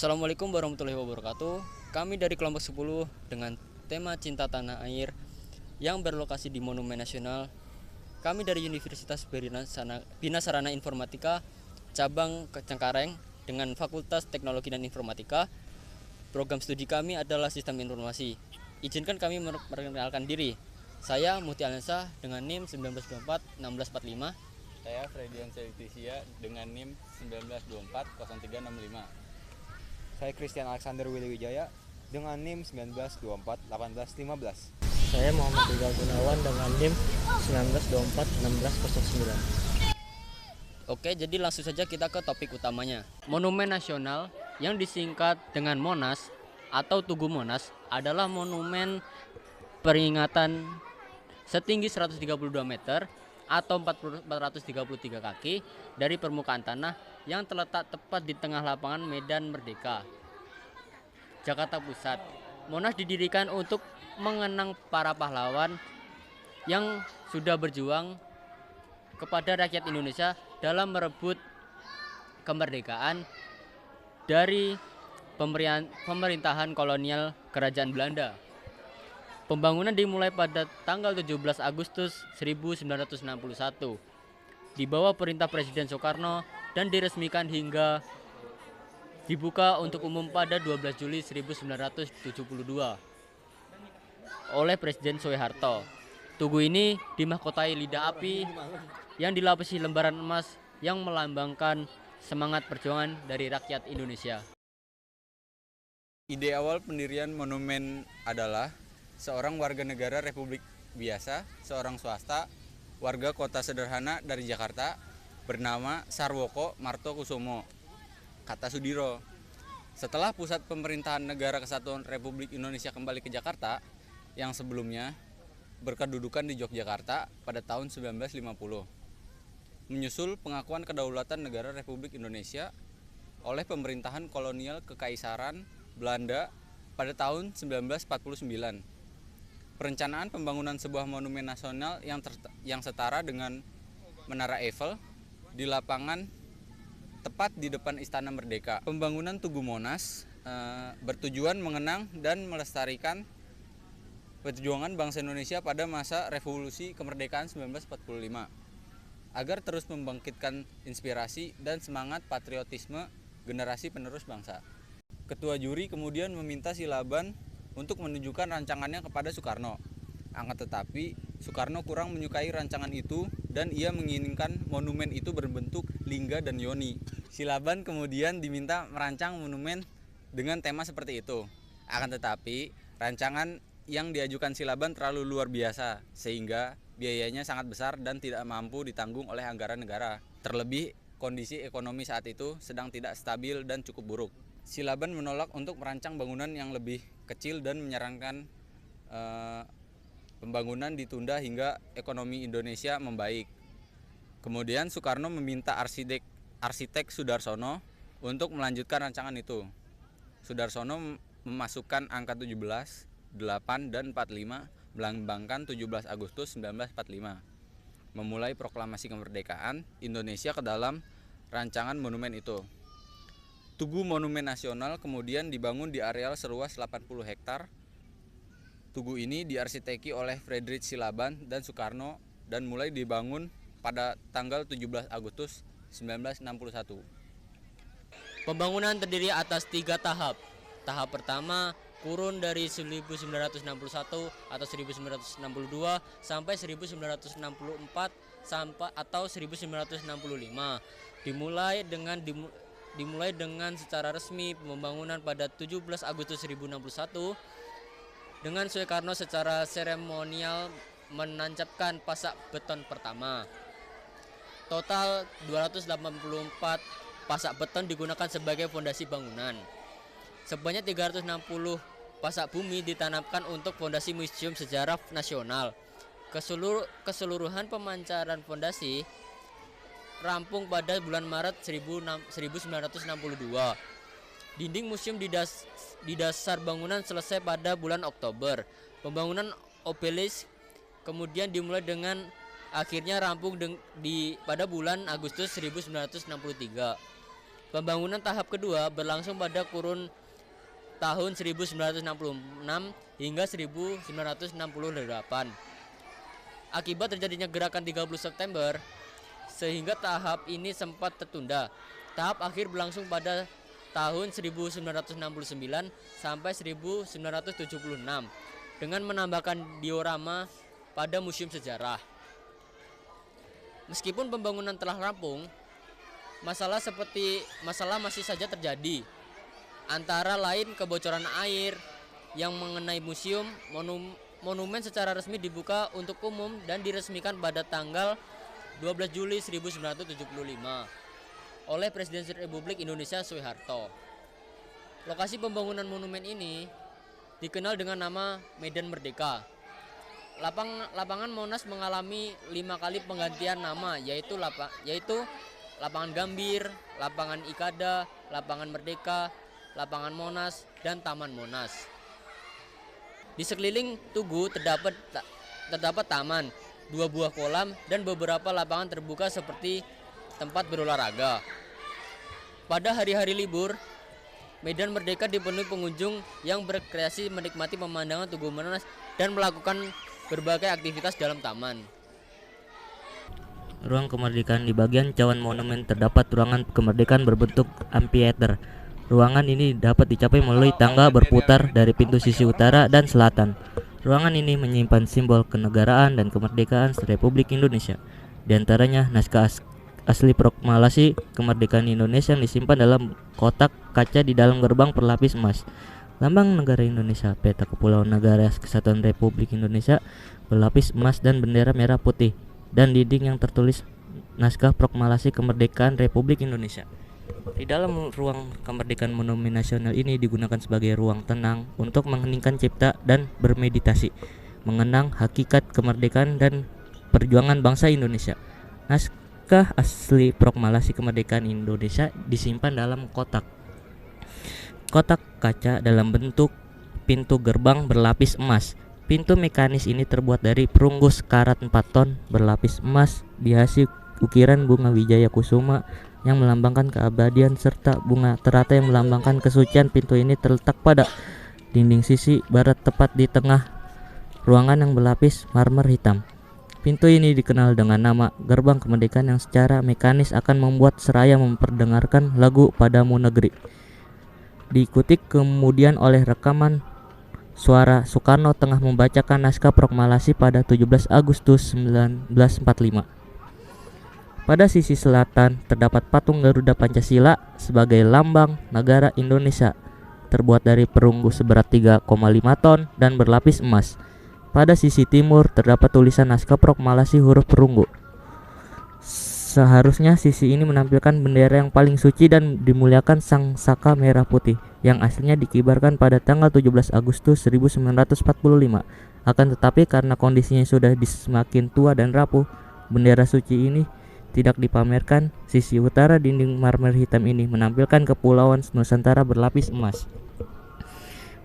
Assalamualaikum warahmatullahi wabarakatuh. Kami dari kelompok 10 dengan tema Cinta Tanah Air yang berlokasi di Monumen Nasional. Kami dari Universitas Bina Sarana Informatika cabang Cengkareng dengan Fakultas Teknologi dan Informatika. Program studi kami adalah Sistem Informasi. Izinkan kami memperkenalkan diri. Saya Muti Alansa dengan NIM 1924 1645. Saya Fredian Selitisia dengan NIM 1924 0365. Saya Christian Alexander Willywijaya dengan NIM 1924 1815. Saya Muhammad Rizal Gunawan dengan NIM 1924 1609. Oke, jadi langsung saja kita ke topik utamanya. Monumen Nasional yang disingkat dengan Monas atau Tugu Monas adalah monumen peringatan setinggi 132 meter atau 433 kaki dari permukaan tanah yang terletak tepat di tengah lapangan Medan Merdeka, Jakarta Pusat. Monas didirikan untuk mengenang para pahlawan yang sudah berjuang kepada rakyat Indonesia dalam merebut kemerdekaan dari pemerintahan kolonial Kerajaan Belanda. Pembangunan dimulai pada tanggal 17 Agustus 1961 di bawah perintah Presiden Soekarno dan diresmikan hingga dibuka untuk umum pada 12 Juli 1972 oleh Presiden Soeharto. Tugu ini dimahkotai lidah api yang dilapisi lembaran emas yang melambangkan semangat perjuangan dari rakyat Indonesia. Ide awal pendirian monumen adalah seorang warga negara Republik biasa, seorang swasta, warga kota sederhana dari Jakarta bernama Sarwoko Martokusumo, kata Sudiro. Setelah pusat pemerintahan Negara Kesatuan Republik Indonesia kembali ke Jakarta yang sebelumnya berkedudukan di Yogyakarta pada tahun 1950. Menyusul pengakuan kedaulatan negara Republik Indonesia oleh pemerintahan kolonial Kekaisaran Belanda pada tahun 1949. Perencanaan pembangunan sebuah monumen nasional yang setara dengan Menara Eiffel di lapangan tepat di depan Istana Merdeka. Pembangunan Tugu Monas bertujuan mengenang dan melestarikan perjuangan bangsa Indonesia pada masa revolusi kemerdekaan 1945 agar terus membangkitkan inspirasi dan semangat patriotisme generasi penerus bangsa. Ketua juri kemudian meminta Silaban untuk menunjukkan rancangannya kepada Soekarno. Akan tetapi Soekarno kurang menyukai rancangan itu dan ia menginginkan monumen itu berbentuk lingga dan yoni. Silaban kemudian diminta merancang monumen dengan tema seperti itu. Akan tetapi rancangan yang diajukan Silaban terlalu luar biasa sehingga biayanya sangat besar dan tidak mampu ditanggung oleh anggaran negara. Terlebih kondisi ekonomi saat itu sedang tidak stabil dan cukup buruk. Silaban menolak untuk merancang bangunan yang lebih kecil dan menyarankan pembangunan ditunda hingga ekonomi Indonesia membaik. Kemudian Soekarno meminta arsitek Sudarsono untuk melanjutkan rancangan itu. Sudarsono memasukkan angka 17, 8 dan 45 melambangkan 17 Agustus 1945. Memulai proklamasi kemerdekaan Indonesia ke dalam rancangan monumen itu. Tugu Monumen Nasional kemudian dibangun di areal seluas 80 hektar. Tugu ini diarsiteki oleh Frederick Silaban dan Soekarno dan mulai dibangun pada tanggal 17 Agustus 1961. Pembangunan terdiri atas 3 tahap. Tahap pertama kurun dari 1961 atau 1962 sampai 1964 atau 1965. Dimulai dengan secara resmi pembangunan pada 17 Agustus 1961 dengan Soekarno secara seremonial menancapkan pasak beton pertama. Total 284 pasak beton digunakan sebagai fondasi bangunan. Sebanyak 360 pasak bumi ditanamkan untuk fondasi Museum Sejarah Nasional. Keseluruhan pemancaran fondasi rampung pada bulan Maret 1962. Dinding museum di dasar bangunan selesai pada bulan Oktober. Pembangunan obelisk kemudian dimulai dengan akhirnya rampung pada bulan Agustus 1963. Pembangunan tahap kedua berlangsung pada kurun tahun 1966 hingga 1968. Akibat terjadinya gerakan 30 September, sehingga tahap ini sempat tertunda. Tahap akhir berlangsung pada tahun 1969 sampai 1976 dengan menambahkan diorama pada Museum Sejarah. Meskipun pembangunan telah rampung, masalah masih saja terjadi. Antara lain kebocoran air yang mengenai museum. Monumen secara resmi dibuka untuk umum dan diresmikan pada tanggal 12 Juli 1975 oleh Presiden Republik Indonesia Soeharto. Lokasi pembangunan monumen ini dikenal dengan nama Medan Merdeka. Lapangan Monas mengalami 5 kali penggantian nama, yaitu Lapangan Gambir, Lapangan Ikada, Lapangan Merdeka, Lapangan Monas, dan Taman Monas. Di sekeliling Tugu terdapat taman, 2 buah kolam, dan beberapa lapangan terbuka seperti tempat berolahraga. Pada hari-hari libur, Medan Merdeka dipenuhi pengunjung yang berkreasi menikmati pemandangan Tugu Monas dan melakukan berbagai aktivitas dalam taman. Ruang kemerdekaan. Di bagian cawan monumen terdapat ruangan kemerdekaan berbentuk amphitheater. Ruangan ini dapat dicapai melalui tangga berputar dari pintu sisi utara dan selatan. Ruangan ini menyimpan simbol kenegaraan dan kemerdekaan Republik Indonesia. Di antaranya naskah asli proklamasi kemerdekaan Indonesia yang disimpan dalam kotak kaca di dalam gerbang berlapis emas. Lambang negara Indonesia, peta kepulauan negara kesatuan Republik Indonesia berlapis emas dan bendera merah putih, dan dinding yang tertulis naskah proklamasi kemerdekaan Republik Indonesia. Di dalam ruang kemerdekaan Monumen Nasional ini digunakan sebagai ruang tenang untuk mengheningkan cipta dan bermeditasi, mengenang hakikat kemerdekaan dan perjuangan bangsa Indonesia. Naskah asli proklamasi kemerdekaan Indonesia disimpan dalam kotak kaca dalam bentuk pintu gerbang berlapis emas. Pintu mekanis ini terbuat dari perunggu sekarat 4 ton berlapis emas, dihiasi ukiran bunga wijaya kusuma yang melambangkan keabadian serta bunga teratai yang melambangkan kesucian. Pintu ini terletak pada dinding sisi barat tepat di tengah ruangan yang berlapis marmer hitam. Pintu ini dikenal dengan nama Gerbang Kemerdekaan yang secara mekanis akan membuat seraya memperdengarkan lagu Padamu Negeri. Diikuti kemudian oleh rekaman suara Soekarno tengah membacakan naskah proklamasi pada 17 Agustus 1945. Pada sisi selatan terdapat patung Garuda Pancasila sebagai lambang negara Indonesia, terbuat dari perunggu seberat 3,5 ton dan berlapis emas. Pada sisi timur terdapat tulisan naskah proklamasi huruf perunggu. Seharusnya sisi ini menampilkan bendera yang paling suci dan dimuliakan sang saka merah putih yang aslinya dikibarkan pada tanggal 17 Agustus 1945. Akan tetapi karena kondisinya sudah semakin tua dan rapuh, bendera suci ini tidak dipamerkan. Sisi utara dinding marmer hitam ini menampilkan kepulauan Nusantara berlapis emas,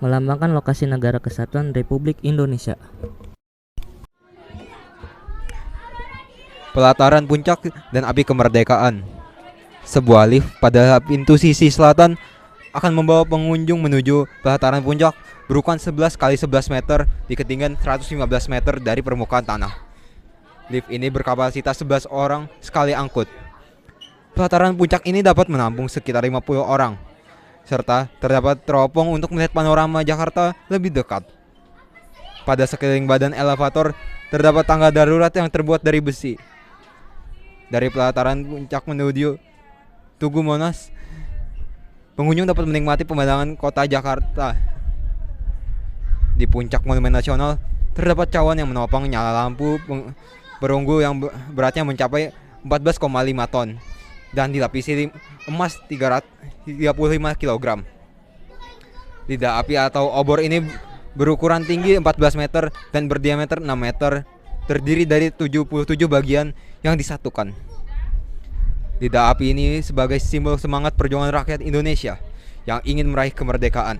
melambangkan lokasi negara kesatuan Republik Indonesia. Pelataran puncak dan api kemerdekaan. Sebuah lift pada pintu sisi selatan akan membawa pengunjung menuju pelataran puncak berukuran 11 x 11 meter di ketinggian 115 meter dari permukaan tanah. Lift ini berkapasitas 11 orang sekali angkut. Pelataran puncak ini dapat menampung sekitar 50 orang, serta terdapat teropong untuk melihat panorama Jakarta lebih dekat. Pada sekeliling badan elevator terdapat tangga darurat yang terbuat dari besi. Dari pelataran puncak menuju Tugu Monas, pengunjung dapat menikmati pemandangan kota Jakarta. Di puncak Monumen Nasional terdapat cawan yang menopang nyala lampu perunggu yang beratnya mencapai 14,5 ton dan dilapisi emas 335 kg. Lidah api atau obor ini berukuran tinggi 14 meter dan berdiameter 6 meter, terdiri dari 77 bagian yang disatukan. Lidah api ini sebagai simbol semangat perjuangan rakyat Indonesia yang ingin meraih kemerdekaan.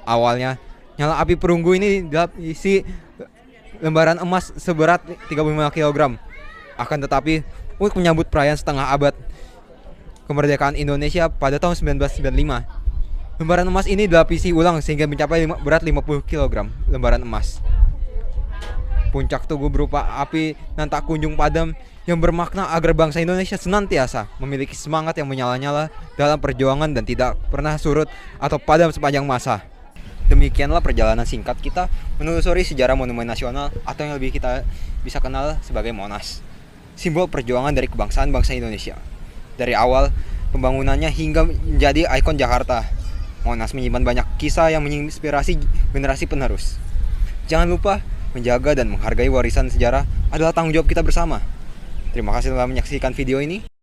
Awalnya, nyala api perunggu ini diisi lembaran emas seberat 35 kg. Akan tetapi, untuk menyambut perayaan setengah abad kemerdekaan Indonesia pada tahun 1995. Lembaran emas ini dilapisi ulang sehingga mencapai berat 50 kg lembaran emas. Puncak tugu berupa api dan tak kunjung padam yang bermakna agar bangsa Indonesia senantiasa memiliki semangat yang menyala-nyala dalam perjuangan dan tidak pernah surut atau padam sepanjang masa. Demikianlah perjalanan singkat kita menelusuri sejarah monumen nasional atau yang lebih kita bisa kenal sebagai Monas, simbol perjuangan dari kebangsaan bangsa Indonesia. Dari awal pembangunannya hingga menjadi ikon Jakarta, Monas menyimpan banyak kisah yang menginspirasi generasi penerus. Jangan lupa, menjaga dan menghargai warisan sejarah adalah tanggung jawab kita bersama. Terima kasih telah menyaksikan video ini.